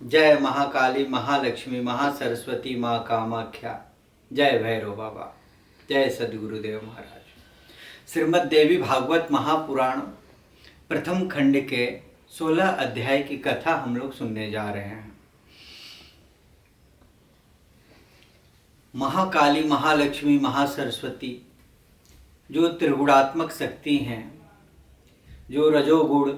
जय महाकाली, महालक्ष्मी, महासरस्वती, माँ कामाख्या। जय भैरव बाबा। जय सद्गुरुदेव महाराज। श्रीमद् देवी भागवत महापुराण प्रथम खंड के 16 अध्याय की कथा हम लोग सुनने जा रहे हैं। महाकाली, महालक्ष्मी, महासरस्वती जो त्रिगुणात्मक शक्ति हैं, जो रजोगुण,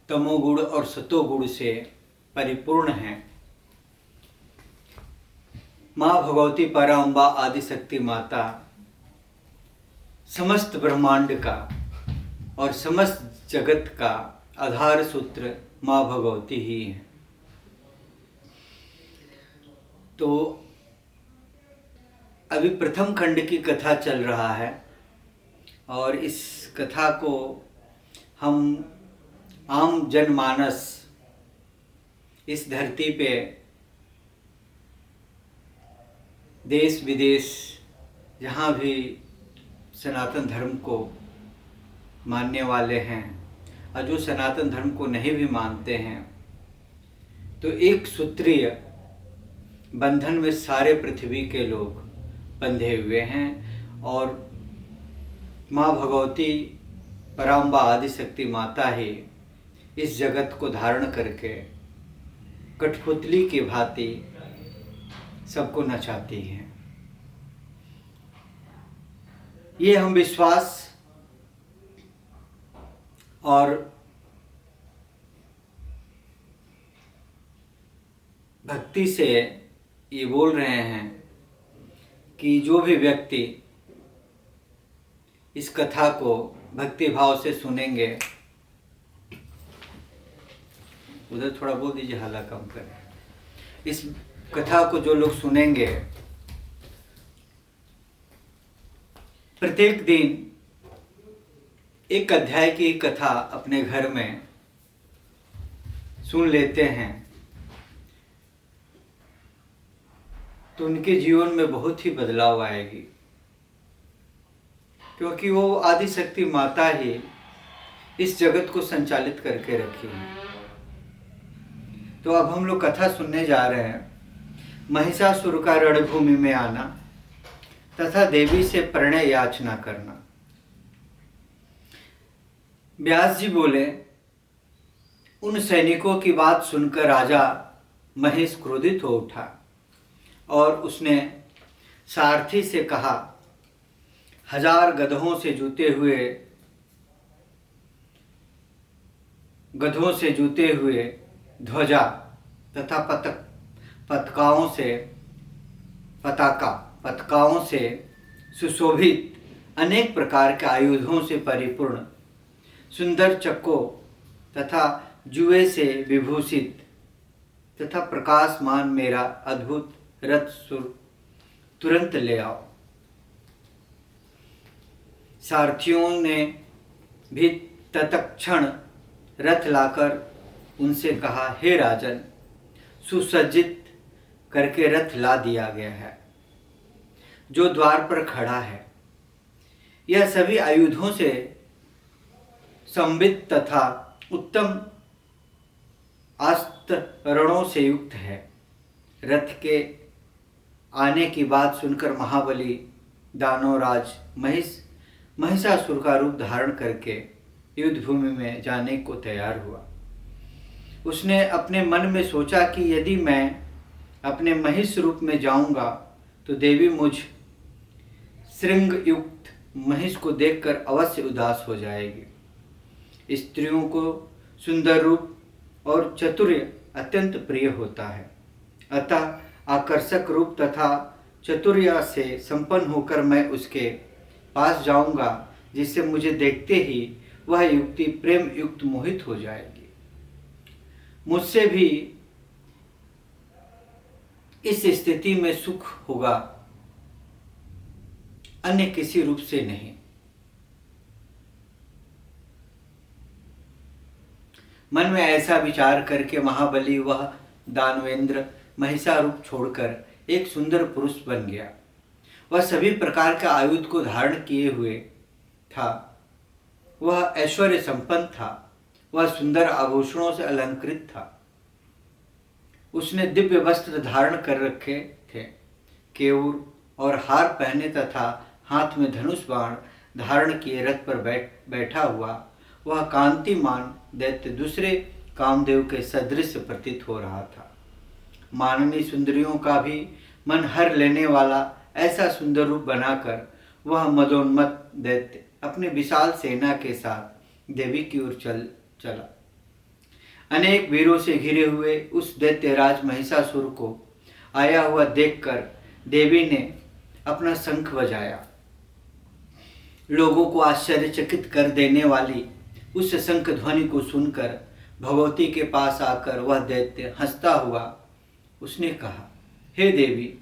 तमोगुण और सतोगुण से परिपूर्ण हैं, माँ भगवती पराम्बा आदिशक्ति माता समस्त ब्रह्मांड का और समस्त जगत का आधार सूत्र माँ भगवती ही है। तो अभी प्रथम खंड की कथा चल रहा है और इस कथा को हम आम जनमानस इस धरती पे देश विदेश जहाँ भी सनातन धर्म को मानने वाले हैं और जो सनातन धर्म को नहीं भी मानते हैं, तो एक सूत्रीय बंधन में सारे पृथ्वी के लोग बंधे हुए हैं और माँ भगवती पराम्बा आदिशक्ति माता ही इस जगत को धारण करके कठपुतली की भांति सबको नचाती हैं। ये हम विश्वास और भक्ति से ये बोल रहे हैं कि जो भी व्यक्ति इस कथा को भक्ति भाव से सुनेंगे, उधर थोड़ा बोल दीजिए, हाला कम करें। इस कथा को जो लोग सुनेंगे, प्रत्येक दिन एक अध्याय की कथा अपने घर में सुन लेते हैं, तो उनके जीवन में बहुत ही बदलाव आएगी, क्योंकि वो आदिशक्ति माता ही इस जगत को संचालित करके रखी है। तो अब हम लोग कथा सुनने जा रहे हैं। महिषासुर का रणभूमि में आना तथा देवी से प्रणय याचना करना। व्यास जी बोले, उन सैनिकों की बात सुनकर राजा महिष क्रोधित हो उठा और उसने सारथी से कहा, 1000 गधों से जूते हुए ध्वजा तथा पताकाओं से सुशोभित अनेक प्रकार के आयुधों से परिपूर्ण सुंदर चक्कों तथा जुए से विभूषित तथा प्रकाशमान मेरा अद्भुत रथ तुरंत ले आओ। सारथियों ने भी तत्क्षण रथ लाकर उनसे कहा, हे राजन, सुसज्जित करके रथ ला दिया गया है, जो द्वार पर खड़ा है। यह सभी आयुधों से संवित तथा उत्तम आस्तरणों से युक्त है। रथ के आने की बात सुनकर महाबली दानवराज महिषासुर का रूप धारण करके युद्ध भूमि में जाने को तैयार हुआ। उसने अपने मन में सोचा कि यदि मैं अपने महिष रूप में जाऊंगा तो देवी मुझ श्रृंग युक्त महिष को देखकर अवश्य उदास हो जाएगी। स्त्रियों को सुंदर रूप और चातुर्य अत्यंत प्रिय होता है, अतः आकर्षक रूप तथा चातुर्य से संपन्न होकर मैं उसके पास जाऊंगा, जिससे मुझे देखते ही वह युवती प्रेम युक्त मोहित हो जाएगी। मुझसे भी इस स्थिति में सुख होगा, अन्य किसी रूप से नहीं। मन में ऐसा विचार करके महाबली वह दानवेंद्र महिषा रूप छोड़कर एक सुंदर पुरुष बन गया। वह सभी प्रकार के आयुध को धारण किए हुए था। वह ऐश्वर्य संपन्न था। वह सुंदर आभूषणों से अलंकृत था। उसने दिव्य वस्त्र धारण कर रखे थे। केयूर और हार पहने तथा हाथ में धनुष बाण धारण किए रथ पर बैठा हुआ वह कांतिमान दैत्य दूसरे कामदेव के सदृश प्रतीत हो रहा था। माननीय सुंदरियों का भी मन हर लेने वाला ऐसा सुंदर रूप बनाकर वह मदोन्मत्त दैत्य अपने विशाल सेना के साथ देवी की ओर चला। अनेक वीरों से घिरे हुए उस दैत्यराज महिषासुर को आया हुआ देखकर देवी ने अपना शंख बजाया। लोगों को आश्चर्यचकित कर देने वाली उस शंख ध्वनि को सुनकर भगवती के पास आकर वह दैत्य हंसता हुआ उसने कहा, हे देवी,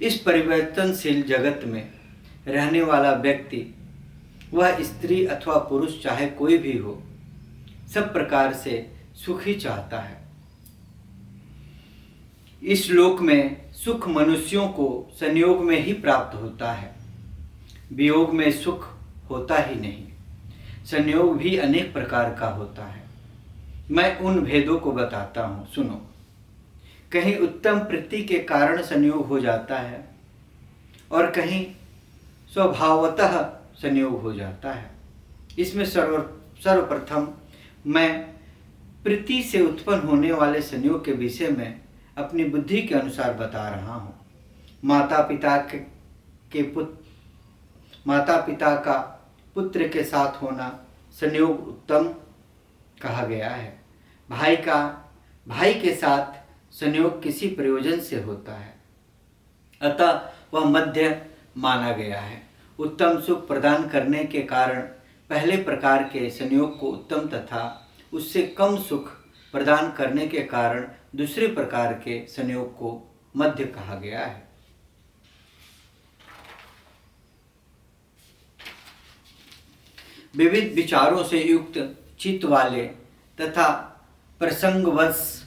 इस परिवर्तनशील जगत में रहने वाला व्यक्ति, वह स्त्री अथवा पुरुष चाहे कोई भी हो, सब प्रकार से सुख ही चाहता है। इस लोक में सुख मनुष्यों को संयोग में ही प्राप्त होता है, वियोग में सुख होता ही नहीं। संयोग भी अनेक प्रकार का होता है। मैं उन भेदों को बताता हूँ, सुनो। कहीं उत्तम प्रीति के कारण संयोग हो जाता है और कहीं स्वभावतः संयोग हो जाता है। इसमें सर्वप्रथम मैं प्रीति से उत्पन्न होने वाले संयोग के विषय में अपनी बुद्धि के अनुसार बता रहा हूँ। माता पिता का पुत्र के साथ होना संयोग उत्तम कहा गया है। भाई के साथ संयोग किसी प्रयोजन से होता है, अतः वह मध्य माना गया है। उत्तम सुख प्रदान करने के कारण पहले प्रकार के संयोग को उत्तम तथा उससे कम सुख प्रदान करने के कारण दूसरे प्रकार के संयोग को मध्य कहा गया है। विविध विचारों से युक्त चित्त वाले तथा प्रसंगवश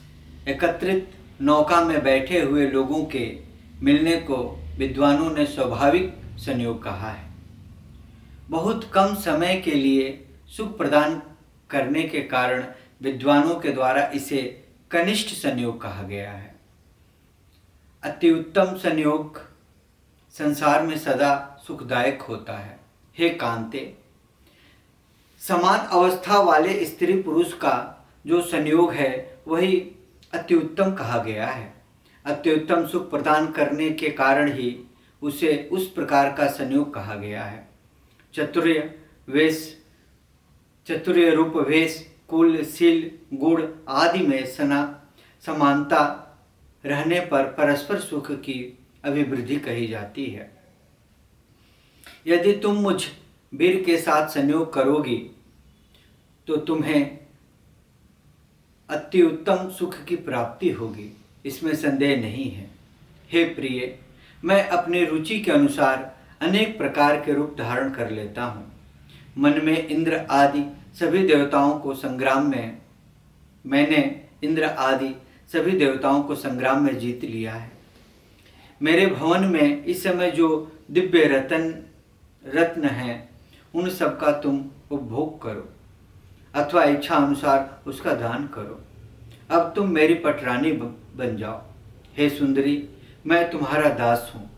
एकत्रित नौका में बैठे हुए लोगों के मिलने को विद्वानों ने स्वाभाविक संयोग कहा है। बहुत कम समय के लिए सुख प्रदान करने के कारण विद्वानों के द्वारा इसे कनिष्ठ संयोग कहा गया है। अति उत्तम संयोग संसार में सदा सुखदायक होता है। हे कांते, समान अवस्था वाले स्त्री पुरुष का जो संयोग है वही अति उत्तम कहा गया है। अति उत्तम सुख प्रदान करने के कारण ही उसे उस प्रकार का संयोग कहा गया है। चतुर्य रूप, वेश, कुल, शील, गुण आदि में समानता रहने पर परस्पर सुख की अभिवृद्धि कही जाती है। यदि तुम मुझ वीर के साथ संयोग करोगी तो तुम्हें अति उत्तम सुख की प्राप्ति होगी, इसमें संदेह नहीं है। हे प्रिय, मैं अपनी रुचि के अनुसार अनेक प्रकार के रूप धारण कर लेता हूँ। मन में इंद्र आदि सभी देवताओं को संग्राम में जीत लिया है। मेरे भवन में इस समय जो दिव्य रत्न हैं उन सब का तुम उपभोग करो अथवा इच्छा अनुसार उसका दान करो। अब तुम मेरी पटरानी बन जाओ। हे सुंदरी, मैं तुम्हारा दास हूँ।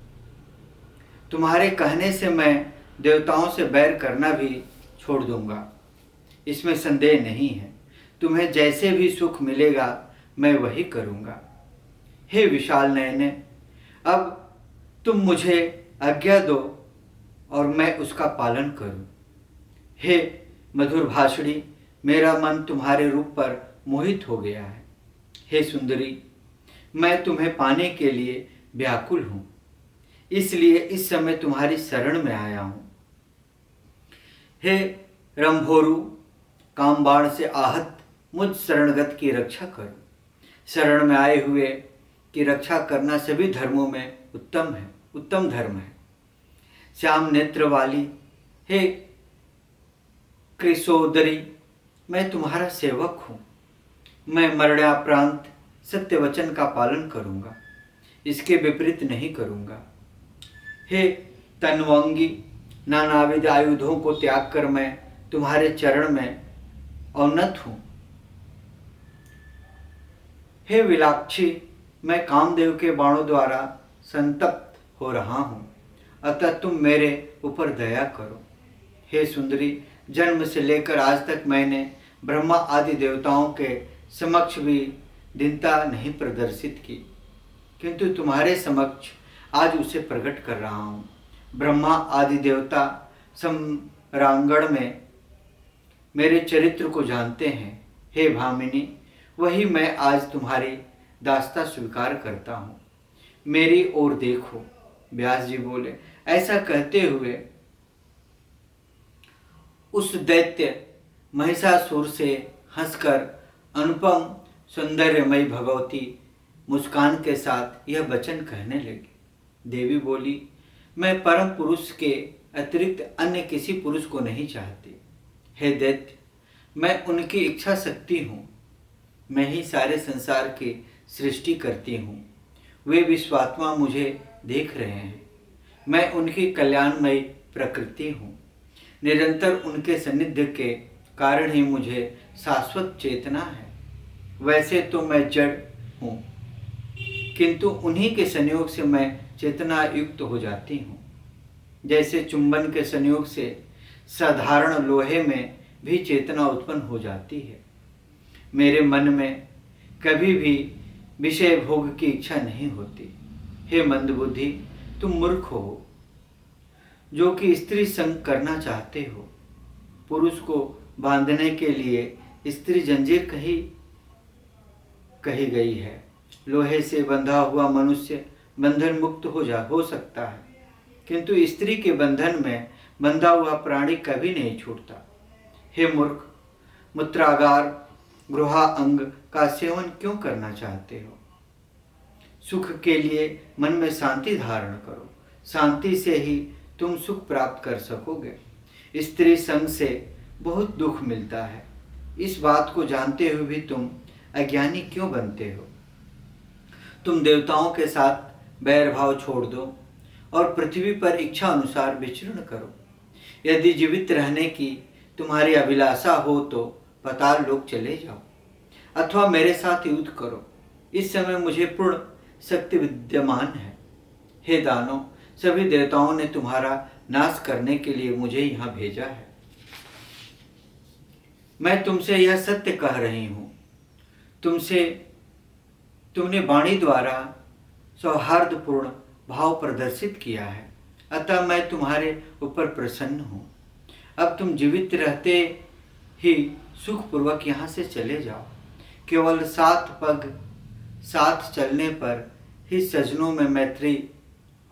तुम्हारे कहने से मैं देवताओं से बैर करना भी छोड़ दूंगा, इसमें संदेह नहीं है। तुम्हें जैसे भी सुख मिलेगा मैं वही करूँगा। हे विशाल नयने, अब तुम मुझे आज्ञा दो और मैं उसका पालन करूं। हे मधुर भाषणी, मेरा मन तुम्हारे रूप पर मोहित हो गया है। हे सुंदरी, मैं तुम्हें पाने के लिए व्याकुल हूँ, इसलिए इस समय तुम्हारी शरण में आया हूँ। हे रंभोरु, कामबाण से आहत मुझ शरणगत की रक्षा करो। शरण में आए हुए की रक्षा करना सभी धर्मों में उत्तम धर्म है। श्याम नेत्र वाली, हे कृशोदरी, मैं तुम्हारा सेवक हूँ। मैं मरणाप्रांत सत्य वचन का पालन करूँगा, इसके विपरीत नहीं करूँगा। हे तन्वंगी, नानाविध आयुधों को त्याग कर मैं तुम्हारे चरण में अवनत हूँ। हे विलाक्षी, मैं कामदेव के बाणों द्वारा संतप्त हो रहा हूँ, अतः तुम मेरे ऊपर दया करो। हे सुंदरी, जन्म से लेकर आज तक मैंने ब्रह्मा आदि देवताओं के समक्ष भी दीनता नहीं प्रदर्शित की, किंतु तुम्हारे समक्ष आज उसे प्रकट कर रहा हूँ। ब्रह्मा आदि देवता सम्रांगण में मेरे चरित्र को जानते हैं। हे भामिनी, वही मैं आज तुम्हारी दास्ता स्वीकार करता हूँ। मेरी ओर देखो। व्यास जी बोले। ऐसा कहते हुए उस दैत्य महिषासुर से हंसकर अनुपम सौंदर्यमयी भगवती मुस्कान के साथ यह वचन कहने लगी। देवी बोली, मैं परम पुरुष के अतिरिक्त अन्य किसी पुरुष को नहीं चाहती। हे दैत्य, मैं उनकी इच्छा शक्ति हूँ। मैं ही सारे संसार की सृष्टि करती हूँ। वे विश्वात्मा मुझे देख रहे हैं। मैं उनकी कल्याणमयी प्रकृति हूँ। निरंतर उनके सानिध्य के कारण ही मुझे शाश्वत चेतना है। वैसे तो मैं जड़ हूँ, किंतु उन्हीं के संयोग से मैं चेतना युक्त हो जाती हूँ। जैसे चुंबन के संयोग से साधारण लोहे में भी चेतना उत्पन्न हो जाती है। मेरे मन में कभी भी विषय भोग की इच्छा नहीं होती। हे मंदबुद्धि, तुम मूर्ख हो जो कि स्त्री संग करना चाहते हो। पुरुष को बांधने के लिए स्त्री जंजीर कही गई है। लोहे से बंधा हुआ मनुष्य बंधन मुक्त हो सकता है, किंतु स्त्री के बंधन में बंधा हुआ प्राणी कभी नहीं छूटता। हे मूर्ख, मूत्रागार गृहा अंग का सेवन क्यों करना चाहते हो? सुख के लिए मन में शांति धारण करो। शांति से ही तुम सुख प्राप्त कर सकोगे। स्त्री संग से बहुत दुख मिलता है। इस बात को जानते हुए भी तुम अज्ञानी क्यों बनते हो? तुम देवताओं के साथ बैर भाव छोड़ दो और पृथ्वी पर इच्छा अनुसार विचरण करो। यदि जीवित रहने की तुम्हारी अभिलाषा हो तो पाताल लोक चले जाओ, अथवा मेरे साथ युद्ध करो। इस समय मुझे पूर्ण शक्ति विद्यमान है। हे दानव, सभी देवताओं ने तुम्हारा नाश करने के लिए मुझे यहाँ भेजा है। मैं तुमसे यह सत्य कह रही हूँ। तुमने वाणी द्वारा सौहार्दपूर्ण भाव प्रदर्शित किया है, अतः मैं तुम्हारे ऊपर प्रसन्न हूँ। अब तुम जीवित रहते ही सुखपूर्वक यहाँ से चले जाओ। केवल 7 पग साथ चलने पर ही सजनों में मैत्री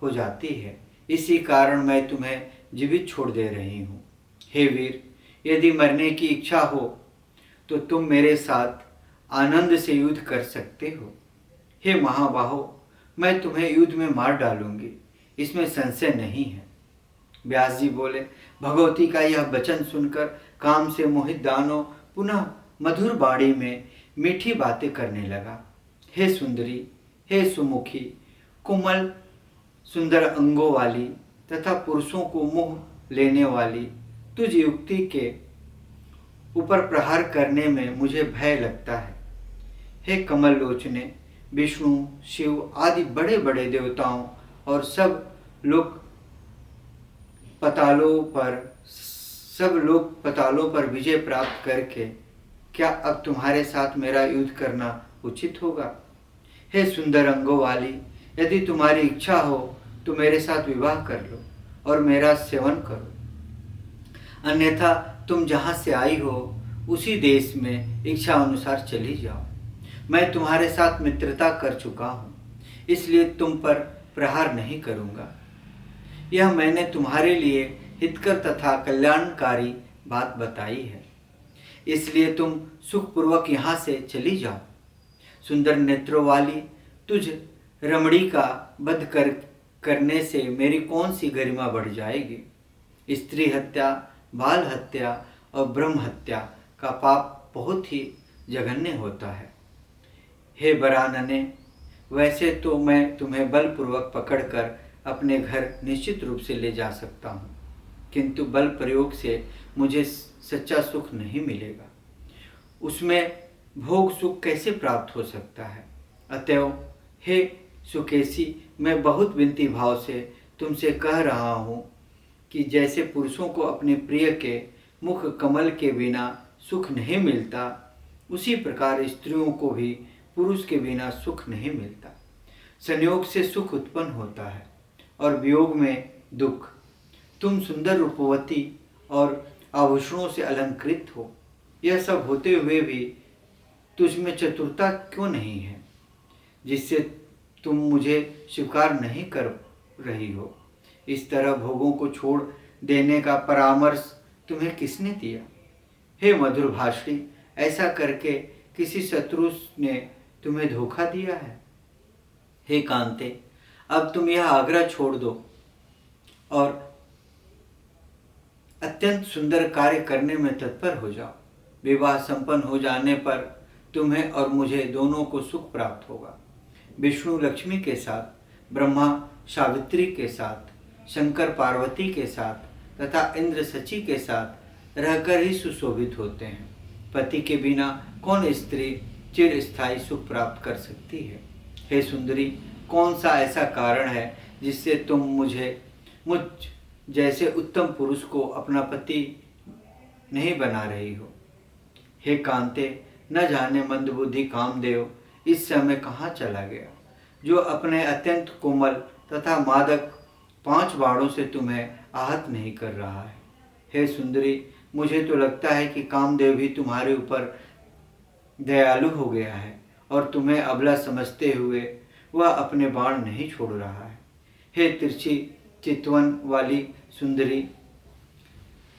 हो जाती है। इसी कारण मैं तुम्हें जीवित छोड़ दे रही हूँ। हे वीर, यदि मरने की इच्छा हो तो तुम मेरे साथ आनंद से युद्ध कर सकते हो। हे महाबाहो, मैं तुम्हें युद्ध में मार डालूंगी, इसमें संशय नहीं है। व्यास जी बोले। भगवती का यह वचन सुनकर काम से मोहित दानव पुनः मधुर वाणी में मीठी बातें करने लगा। हे सुंदरी, हे सुमुखी, कोमल सुंदर अंगों वाली तथा पुरुषों को मोह लेने वाली, तुझ युक्ति के ऊपर प्रहार करने में मुझे भय लगता है। हे कमल लोचने, विष्णु, शिव आदि बड़े बड़े देवताओं और सब लोग पतालों पर विजय प्राप्त करके क्या अब तुम्हारे साथ मेरा युद्ध करना उचित होगा? हे सुंदर अंगों वाली, यदि तुम्हारी इच्छा हो तो मेरे साथ विवाह कर लो और मेरा सेवन करो, अन्यथा तुम जहाँ से आई हो उसी देश में इच्छा अनुसार चली जाओ। मैं तुम्हारे साथ मित्रता कर चुका हूँ, इसलिए तुम पर प्रहार नहीं करूँगा। यह मैंने तुम्हारे लिए हितकर तथा कल्याणकारी बात बताई है, इसलिए तुम सुखपूर्वक यहाँ से चली जाओ। सुंदर नेत्रों वाली, तुझ रमणी का वध करने से मेरी कौन सी गरिमा बढ़ जाएगी? स्त्री हत्या, बाल हत्या और ब्रह्म हत्या का पाप बहुत ही जघन्य होता है। हे बरानने, वैसे तो मैं तुम्हें बलपूर्वक पकड़कर अपने घर निश्चित रूप से ले जा सकता हूँ, किंतु बल प्रयोग से मुझे सच्चा सुख नहीं मिलेगा। उसमें भोग सुख कैसे प्राप्त हो सकता है? अतएव हे सुकेशी, मैं बहुत विनती भाव से तुमसे कह रहा हूँ कि जैसे पुरुषों को अपने प्रिय के मुख कमल के बिना सुख नहीं मिलता, उसी प्रकार स्त्रियों को भी पुरुष के बिना सुख नहीं मिलता। संयोग से सुख उत्पन्न होता है और वियोग में दुख। तुम सुंदर रूपवती और आभूषणों से अलंकृत हो, यह सब होते हुए भी तुझ में चतुरता क्यों नहीं है, जिससे तुम मुझे स्वीकार नहीं कर रही हो। इस तरह भोगों को छोड़ देने का परामर्श तुम्हें किसने दिया? हे मधुर भाषणी, ऐसा करके किसी शत्रु ने तुम्हें धोखा दिया है? हे कांते, अब तुम यह आग्रह छोड़ दो और अत्यंत सुंदर कार्य करने में तत्पर हो जाओ। विवाह संपन्न हो जाने पर तुम्हें और मुझे दोनों को सुख प्राप्त होगा। विष्णु लक्ष्मी के साथ, ब्रह्मा सावित्री के साथ, शंकर पार्वती के साथ तथा इंद्र सची के साथ रहकर ही सुशोभित होते हैं। पति के बिना कौन स्त्री चिरस्थायी सुख प्राप्त कर सकती है? हे सुंदरी, कौन सा ऐसा कारण है जिससे तुम मुझ जैसे उत्तम पुरुष को अपना पति नहीं बना रही हो? हे कांते, न जाने मंदबुद्धि कामदेव इस समय कहाँ चला गया, जो अपने अत्यंत कोमल तथा मादक 5 बाणों से तुम्हें आहत नहीं कर रहा है। हे सुंदरी, मुझे तो लगता है कि कामदेव भी तुम्हारे ऊपर दयालु हो गया है और तुम्हें अबला समझते हुए वह अपने बाण नहीं छोड़ रहा है। हे तिरछी चितवन वाली सुंदरी,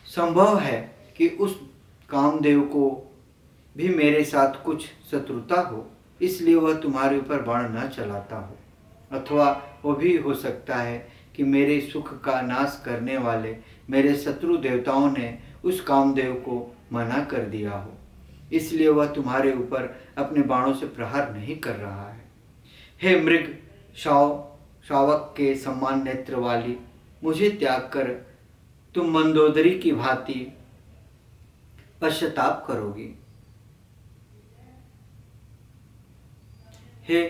संभव है कि उस कामदेव को भी मेरे साथ कुछ शत्रुता हो, इसलिए वह तुम्हारे ऊपर बाण न चलाता हो। अथवा वो भी हो सकता है कि मेरे सुख का नाश करने वाले मेरे शत्रु देवताओं ने उस कामदेव को मना कर दिया हो, इसलिए वह तुम्हारे ऊपर अपने बाणों से प्रहार नहीं कर रहा है। हे मृग शावक के समान नेत्र वाली, मुझे त्याग कर तुम मंदोदरी की भांति पश्चाताप करोगी। हे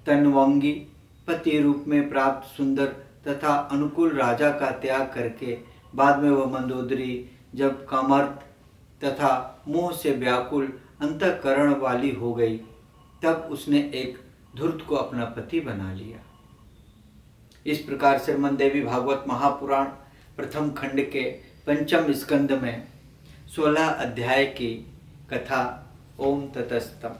तन्वंगी, पति रूप में प्राप्त सुंदर तथा अनुकूल राजा का त्याग करके बाद में वह मंदोदरी जब कामर्थ तथा मोह से व्याकुल अंतःकरण वाली हो गई, तब उसने एक धूर्त को अपना पति बना लिया। इस प्रकार श्रीमद् देवी भागवत महापुराण प्रथम खंड के 5म स्कंद में 16 अध्याय की कथा। ओम ततस्तम।